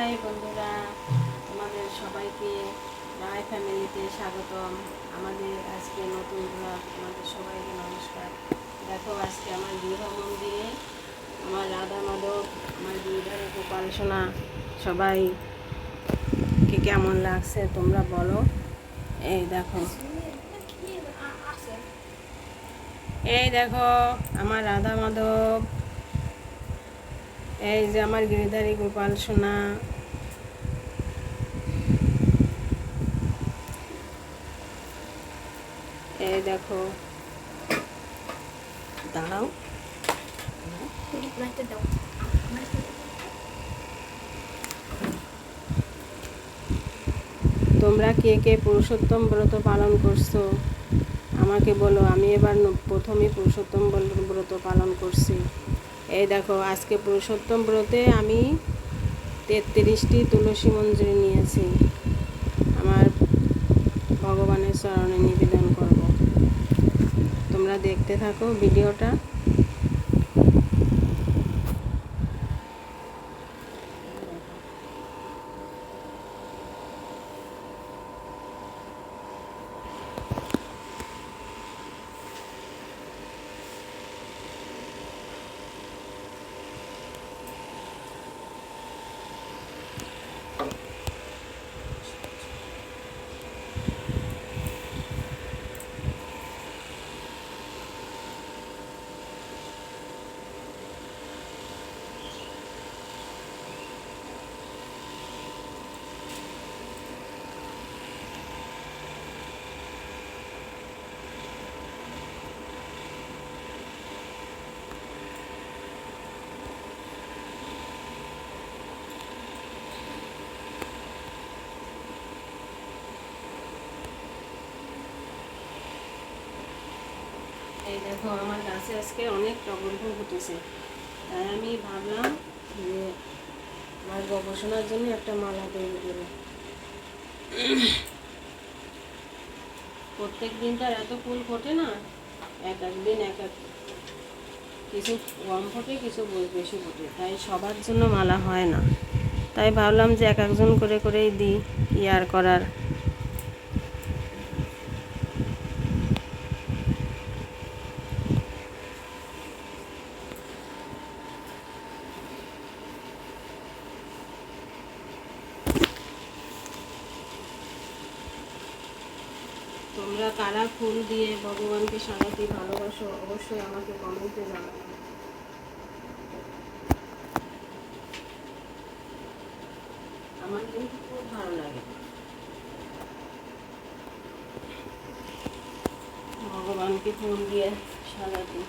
High বন্ধুরা, তোমাদের সবাইকে রায় ফ্যামিলিতে স্বাগতম। আমাদের আজকে নতুন ব্লগ, তোমাদের সবাইকে নমস্কার। দেখো আজকে আমার গৃহ মন্দিরে আমার রাধা মাধব, আমার গিরিধারী গোপাল সোনা সবাইকে কেমন লাগছে তোমরা বলো। এই দেখো, এই দেখো আমার রাধা মাধব, এই যে আমার গিরিধারী গোপাল সোনা। এই দেখো, দাঁড়াও, তোমরা কে কে পুরুষোত্তম ব্রত পালন করছো আমাকে বলো। আমি এবার প্রথমে পুরুষোত্তম ব্রত পালন করছি। এই দেখো, আজকে পুরুষোত্তম ব্রতে আমি 33টি তুলসী মঞ্জুরি নিয়েছি, আমার ভগবানের চরণে নিবেদন করব। তোমরা দেখতে থাকো ভিডিওটা। এই দেখো, আমার গাছে আজকে অনেক টগর ফুল ফুটেছে, তাই আমি ভাবলাম যে আমার গবেষণার জন্য একটা মালা তৈরি করব। প্রত্যেক দিন তো আর এত ফুল ফোটে না, এক এক দিন এক এক, কিছু কম ফোটে, কিছু বেশি ফোটে, তাই সবার জন্য মালা হয় না। তাই ভাবলাম যে এক একজন করে করেই দিই, কি আর করার। তোমরা কারা ফুল দিয়ে ভগবানকে সারাতে ভালোবাসো অবশ্যই আমাকে কমেন্টে জানাবে। আমার কিন্তু খুব ভালো লাগে ভগবানকে ফুল দিয়ে সাজাতে।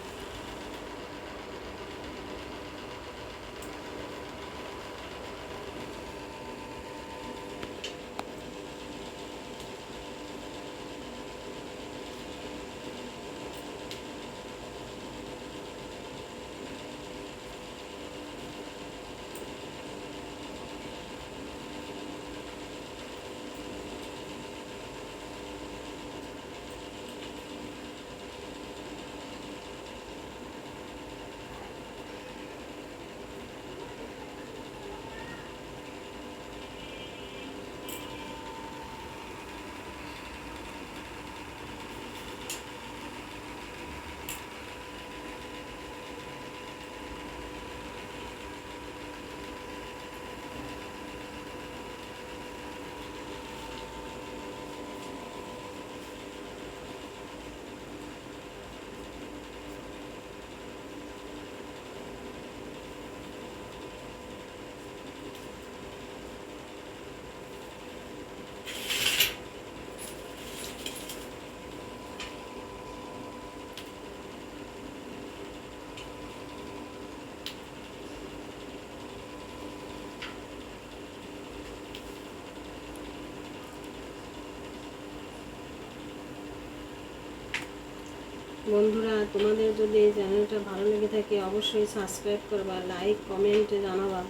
বন্ধুরা, তোমাদের যদি এই চ্যানেলটা ভালো লেগে থাকে অবশ্যই সাবস্ক্রাইব করবা, লাইক কমেন্টে জানাবা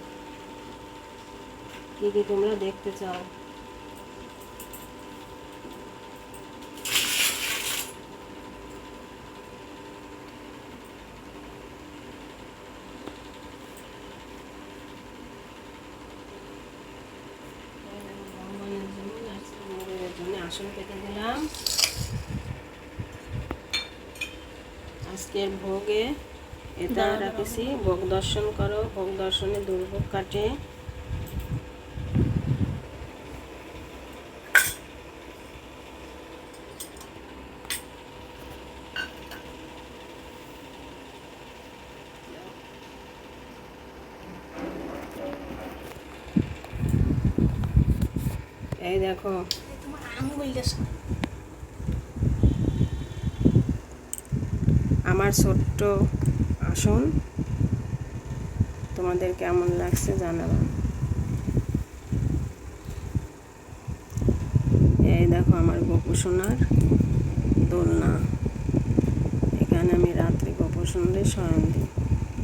কী কী তোমরা দেখতে চাও। আসন পেতে দিলাম। আজকের ভোগে এটা রাখেছি, ভোগ দর্শন করো, ভোগ দর্শনে দুর্ভোগ কাটে। এই দেখো আমার ছোট্ট আসন, তোমাদের কেমন লাগছে জানাবা। এই দেখো আমার গোপু সোনার দোলনা, এখানে আমি রাত্রে গোপু সোনারে শয়ন দিই।